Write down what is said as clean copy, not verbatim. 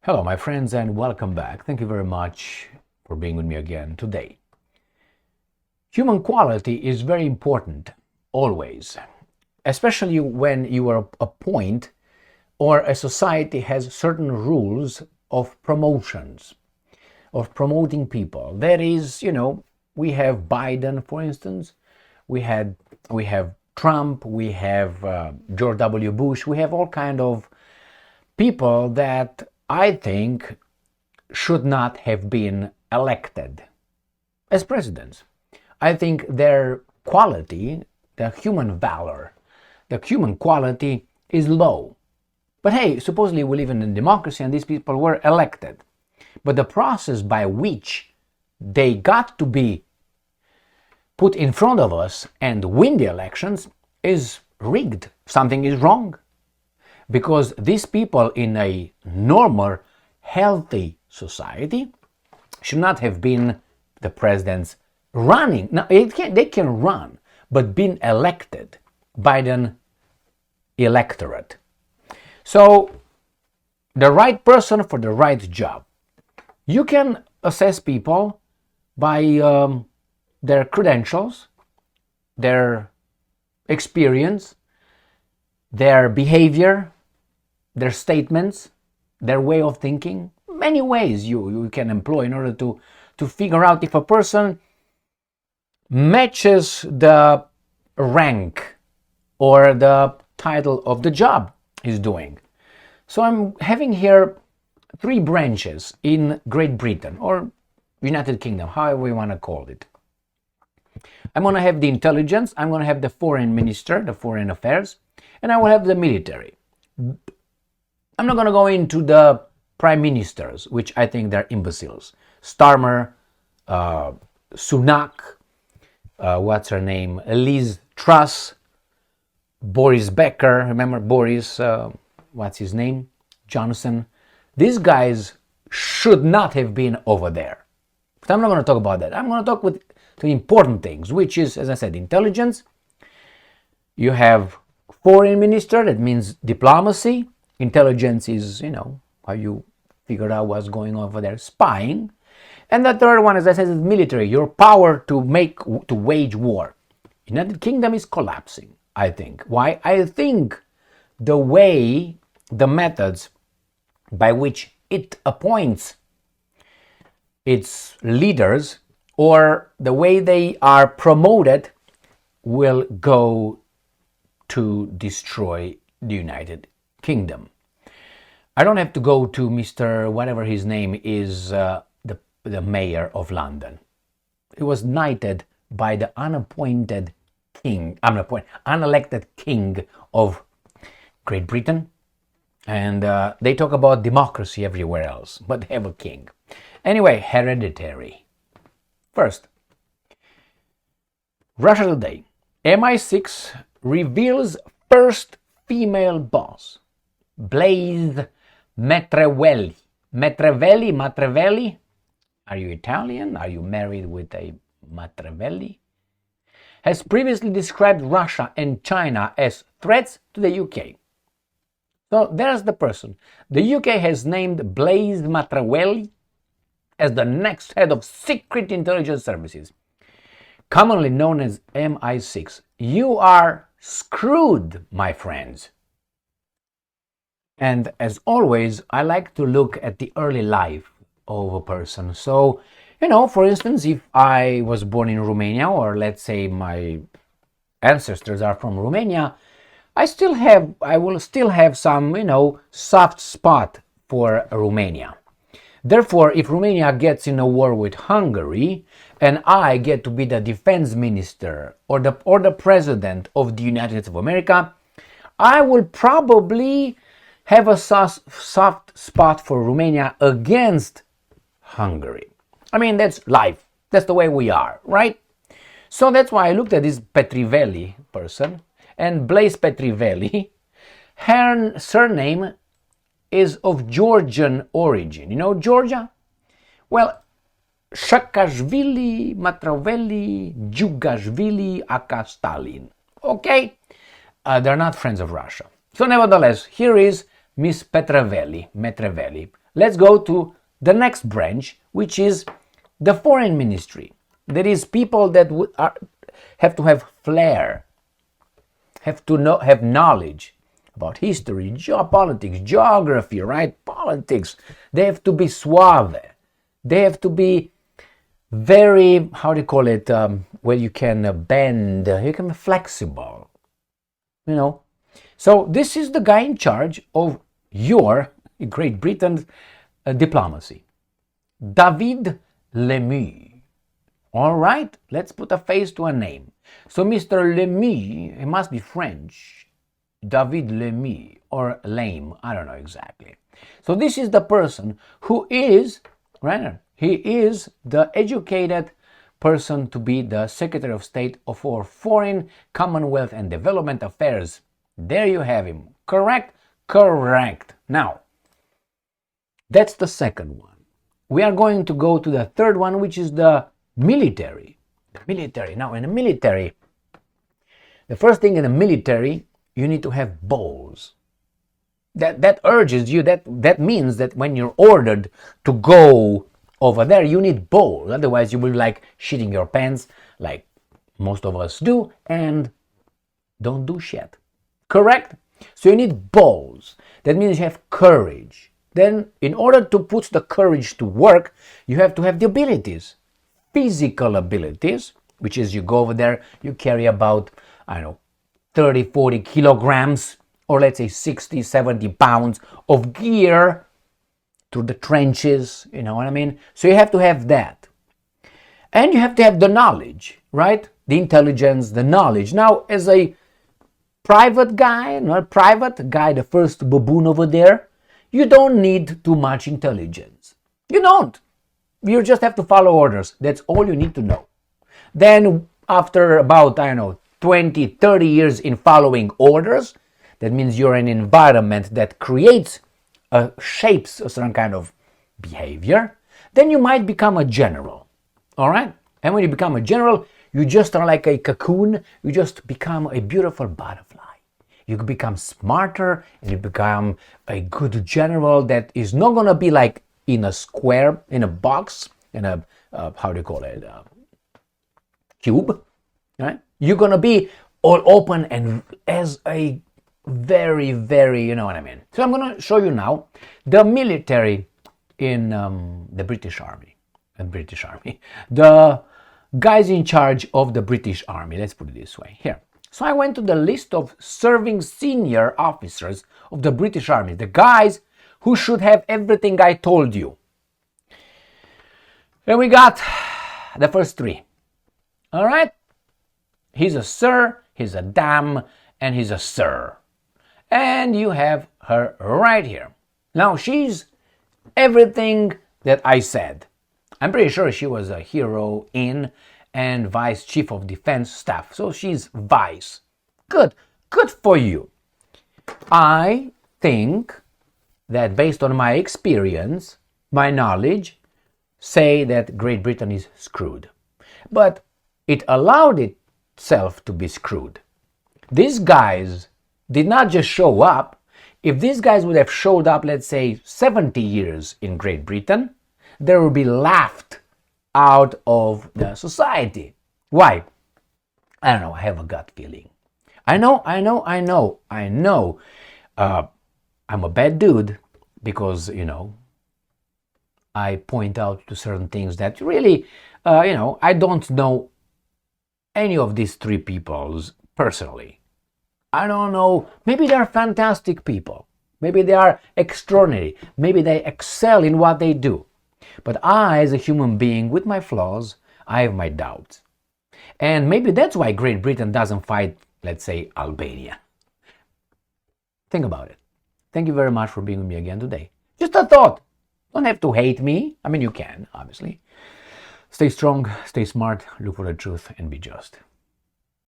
Hello, my friends, and welcome back. Thank you very much for being with me again today. Human quality is very important, always, especially when you are a point or a society has certain rules of promotions, of promoting people. That is, we have Biden, for instance, we have Trump, we have George W. Bush, we have all kind of people that I think should not have been elected as presidents. I think their quality, the human valor, the human quality is low. But hey, supposedly we live in a democracy and these people were elected. But the process by which they got to be put in front of us and win the elections is rigged. Something is wrong. Because these people in a normal, healthy society should not have been the presidents running. Now, they can run, but being elected by the electorate. So, the right person for the right job. You can assess people by their credentials, their experience, their behavior, their statements, their way of thinking. Many ways you can employ in order to figure out if a person matches the rank or the title of the job he's doing. So I'm having here three branches in Great Britain or United Kingdom, however you want to call it. I'm going to have the intelligence, I'm going to have the foreign minister, the foreign affairs, and I will have the military. I'm not going to go into the prime ministers, which I think they're imbeciles. Starmer, Sunak, what's her name? Liz Truss, Boris Becker, remember Boris, what's his name? Johnson. These guys should not have been over there. But I'm not going to talk about that. I'm going to talk with the important things, which is, as I said, intelligence. You have foreign minister, that means diplomacy. Intelligence is, how you figure out what's going on over there. Spying. And the third one, as I said, is military. Your power to wage war. United Kingdom is collapsing, I think. Why? I think the methods by which it appoints its leaders or the way they are promoted will go to destroy the United Kingdom. I don't have to go to Mr. whatever his name is, the mayor of London. He was knighted by the unelected king of Great Britain. And they talk about democracy everywhere else, but they have a king. Anyway, hereditary. First, Russia Today. MI6 reveals first female boss. Blaise Matrevelli. Matrevelli? Are you Italian? Are you married with a Matrevelli? Has previously described Russia and China as threats to the UK. So there's the person. The UK has named Blaise Matrevelli as the next head of secret intelligence services, commonly known as MI6. You are screwed, my friends. And as always, I like to look at the early life of a person. So, for instance, if I was born in Romania, or let's say my ancestors are from Romania, I will still have some, soft spot for Romania. Therefore, if Romania gets in a war with Hungary and I get to be the defense minister or the president of the United States of America, I will probably have a soft spot for Romania against Hungary. I mean, that's life. That's the way we are, right? So that's why I looked at this Petrivelli person, and Blaise Petrivelli, her surname is of Georgian origin. You know Georgia? Well, Shakashvili, Matravelli, Djugashvili, Aka Stalin. Okay? They're not friends of Russia. So nevertheless, here is Miss Metrevelli. Let's go to the next branch, which is the foreign ministry. There is people that have to have flair, have knowledge about history, geopolitics, geography, right? Politics. They have to be suave. They have to be very, how do you call it, where you can bend, you can be flexible, you know. So this is the guy in charge of your Great Britain's diplomacy, David Lemieux. All right, let's put a face to a name. So Mr. Lemieux, he must be French, David Lemieux, or Lame, I don't know exactly. So this is the person who is, right, he is the educated person to be the Secretary of State for Foreign, Commonwealth and Development Affairs. There you have him. Correct? Correct. Now, that's the second one. We are going to go to the third one, which is the military. The military. Now, in the military, the first thing in the military, you need to have balls. That urges you, that means that when you're ordered to go over there, you need balls. Otherwise, you will be like shitting your pants, like most of us do, and don't do shit. Correct? So you need balls. That means you have courage. Then, in order to put the courage to work, you have to have the abilities. Physical abilities, which is you go over there, you carry about, 30, 40 kilograms, or let's say 60, 70 pounds of gear through the trenches, you know what I mean? So you have to have that. And you have to have the knowledge, right? The intelligence, the knowledge. Now, as a private guy, the first baboon over there, you don't need too much intelligence. You don't. You just have to follow orders. That's all you need to know. Then after about, 20, 30 years in following orders, that means you're in an environment that creates, shapes a certain kind of behavior, then you might become a general. All right? And when you become a general, you just are like a cocoon. You just become a beautiful butterfly. You become smarter and you become a good general that is not going to be like in a square, in a box, in a, cube, right? You're going to be all open and as a very, very, you know what I mean. So I'm going to show you now the military in the British Army. The guys in charge of the British Army, let's put it this way. Here. So I went to the list of serving senior officers of the British Army, the guys who should have everything I told you. And we got the first three. All right? He's a sir, he's a dame, and he's a sir. And you have her right here. Now, she's everything that I said. I'm pretty sure she was a hero in and Vice Chief of Defense Staff. So she's Vice. Good for you. I think that based on my experience, my knowledge, say that Great Britain is screwed. But it allowed itself to be screwed. These guys did not just show up. If these guys would have showed up, let's say, 70 years in Great Britain, they would be laughed out of the society. Why? I don't know, I have a gut feeling. I know. I'm a bad dude because, I point out to certain things that really, I don't know any of these three peoples personally. I don't know, maybe they're fantastic people. Maybe they are extraordinary. Maybe they excel in what they do. But I, as a human being with my flaws, I have my doubts. And maybe that's why Great Britain doesn't fight, let's say, Albania. Think about it. Thank you very much for being with me again today. Just a thought. Don't have to hate me. I mean, you can, obviously. Stay strong, stay smart, look for the truth, and be just.